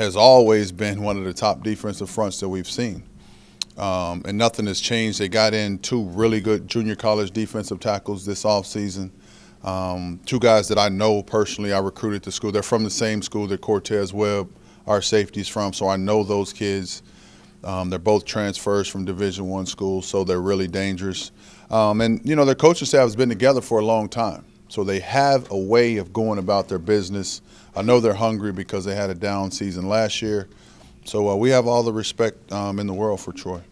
has always been one of the top defensive fronts that we've seen. And nothing has changed. They got in 2 really good junior college defensive tackles this offseason. 2 guys that I know personally. I recruited to school. They're from the same school that Cortez Webb, our safety's from, so I know those kids. They're both transfers from Division I schools, so they're really dangerous. And, you know, their coaching staff has been together for a long time, so they have a way of going about their business. I know they're hungry because they had a down season last year. So we have all the respect in the world for Troy.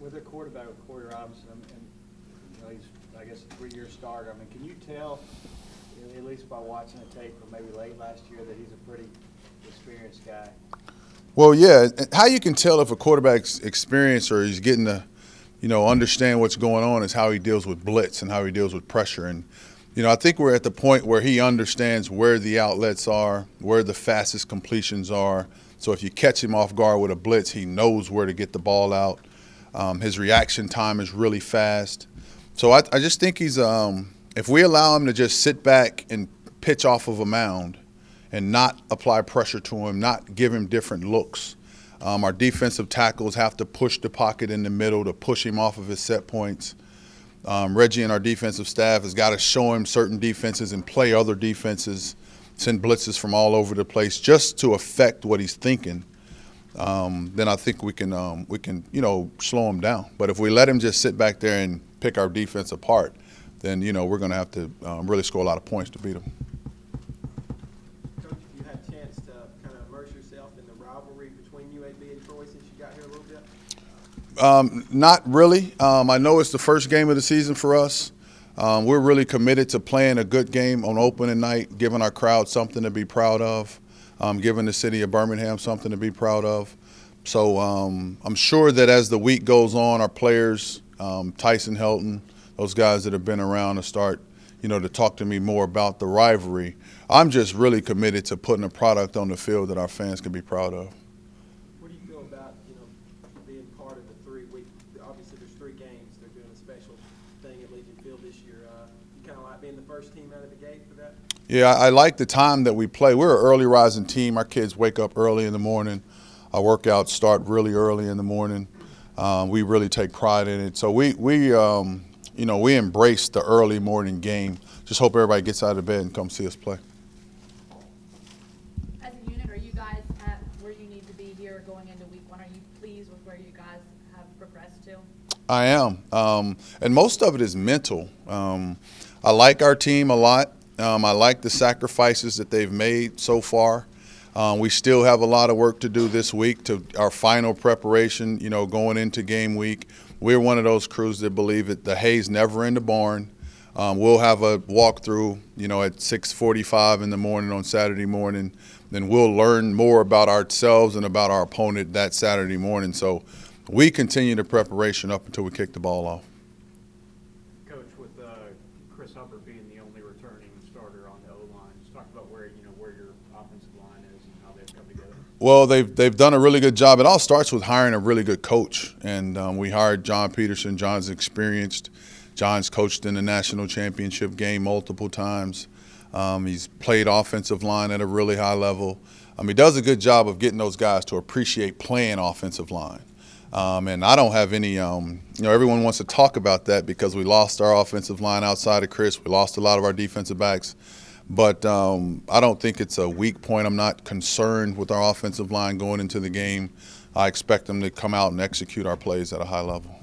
With their quarterback, Corey Robinson, and you know, he's, I guess, a 3-year starter. I mean, can you tell, at least by watching the tape from maybe late last year, that he's a pretty experienced guy? Well, yeah. How you can tell if a quarterback's experienced or he's getting to, you know, understand what's going on is how he deals with blitz and how he deals with pressure. And, you know, I think we're at the point where he understands where the outlets are, where the fastest completions are. So if you catch him off guard with a blitz, he knows where to get the ball out. His reaction time is really fast. So I just think he's if we allow him to just sit back and pitch off of a mound and not apply pressure to him, not give him different looks, our defensive tackles have to push the pocket in the middle to push him off of his set points. Reggie and our defensive staff has got to show him certain defenses and play other defenses, send blitzes from all over the place just to affect what he's thinking. Then I think we can you know, slow him down. But if we let him just sit back there and pick our defense apart, then, you know, we're going to have to really score a lot of points to beat him. Coach, you had a chance to kind of immerse yourself in the rivalry between UAB and Troy since you got here a little bit? Not really. I know it's the first game of the season for us. We're really committed to playing a good game on opening night, giving our crowd something to be proud of, giving the city of Birmingham something to be proud of. So I'm sure that as the week goes on, our players, Tyson Helton, those guys that have been around to start, you know, to talk to me more about the rivalry. I'm just really committed to putting a product on the field that our fans can be proud of. What do you feel about, you know, being part of the 3-week? Obviously, there's 3 games. They're doing a special thing at Legion Field this year. You kind of like being the first team out of the gate for that? Yeah, I like the time that we play. We're an early rising team. Our kids wake up early in the morning. Our workouts start really early in the morning. We really take pride in it. So you know, we embrace the early morning game. Just hope everybody gets out of bed and come see us play. As a unit, are you guys at where you need to be here going into week 1? Are you pleased with where you guys have progressed to? I am. And most of it is mental. I like our team a lot. I like the sacrifices that they've made so far. We still have a lot of work to do this week to our final preparation, you know, going into game week. We're one of those crews that believe that the hay's never in the barn. We'll have a walkthrough, you know, at 6:45 in the morning on Saturday morning. Then we'll learn more about ourselves and about our opponent that Saturday morning. So we continue the preparation up until we kick the ball off. Coach, with Chris Hubbard being the only returning starter on the O-line, just talk about where your offensive line is and how they've come together. Well, they've done a really good job. It all starts with hiring a really good coach, and we hired John Peterson. John's experienced. John's coached in the national championship game multiple times. He's played offensive line at a really high level. He does a good job of getting those guys to appreciate playing offensive line. And I don't have any, you know, everyone wants to talk about that because we lost our offensive line outside of Chris. We lost a lot of our defensive backs. But I don't think it's a weak point. I'm not concerned with our offensive line going into the game. I expect them to come out and execute our plays at a high level.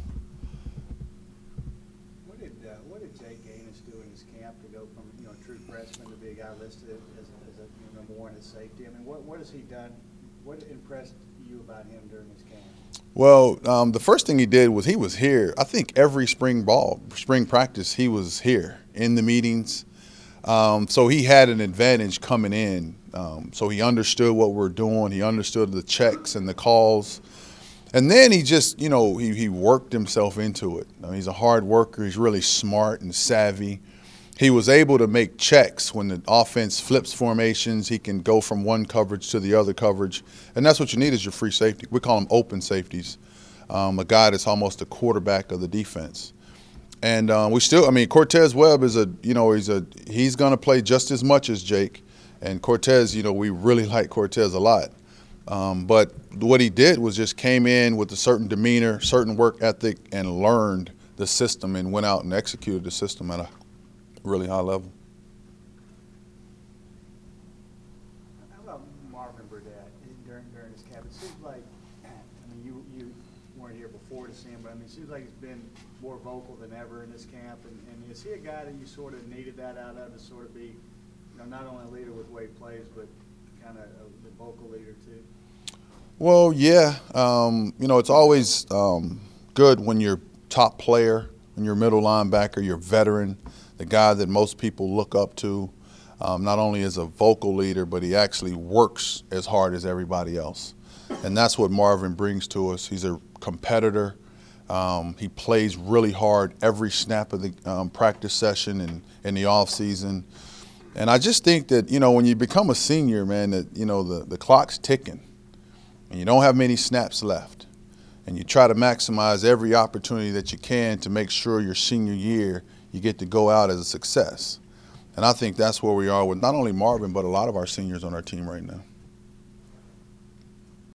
What did Jake Gaines do in his camp to go from, you know, true freshman to be a guy listed as a you know, number 1 at safety? I mean, what has he done? What impressed you about him during his camp? Well, the first thing he did was he was here. I think every spring practice, he was here in the meetings. So he had an advantage coming in. So he understood what we're doing. He understood the checks and the calls. And then he just, you know, he worked himself into it. I mean, he's a hard worker. He's really smart and savvy. He was able to make checks when the offense flips formations. He can go from one coverage to the other coverage. And that's what you need is your free safety. We call them open safeties. A guy that's almost a quarterback of the defense. And we still, I mean, Cortez Webb is he's going to play just as much as Jake. And Cortez, you know, we really like Cortez a lot. But what he did was just came in with a certain demeanor, certain work ethic, and learned the system and went out and executed the system at a really high level. How about Marvin Burdett during his camp? It seems like, I mean, you weren't here before to see him, but I mean, it seems like he's been more vocal than ever in this camp. And is he a guy that you sort of needed that out of to sort of be, you know, not only a leader with the way he plays, but kind of the vocal leader too? Well, yeah. You know, it's always good when you're top player, when you're middle linebacker, you're veteran, the guy that most people look up to, not only as a vocal leader, but he actually works as hard as everybody else. And that's what Marvin brings to us. He's a competitor. He plays really hard every snap of the practice session and in the off season. And I just think that, you know, when you become a senior, man, that, you know, the clock's ticking and you don't have many snaps left. And you try to maximize every opportunity that you can to make sure your senior year you get to go out as a success. And I think that's where we are with not only Marvin, but a lot of our seniors on our team right now.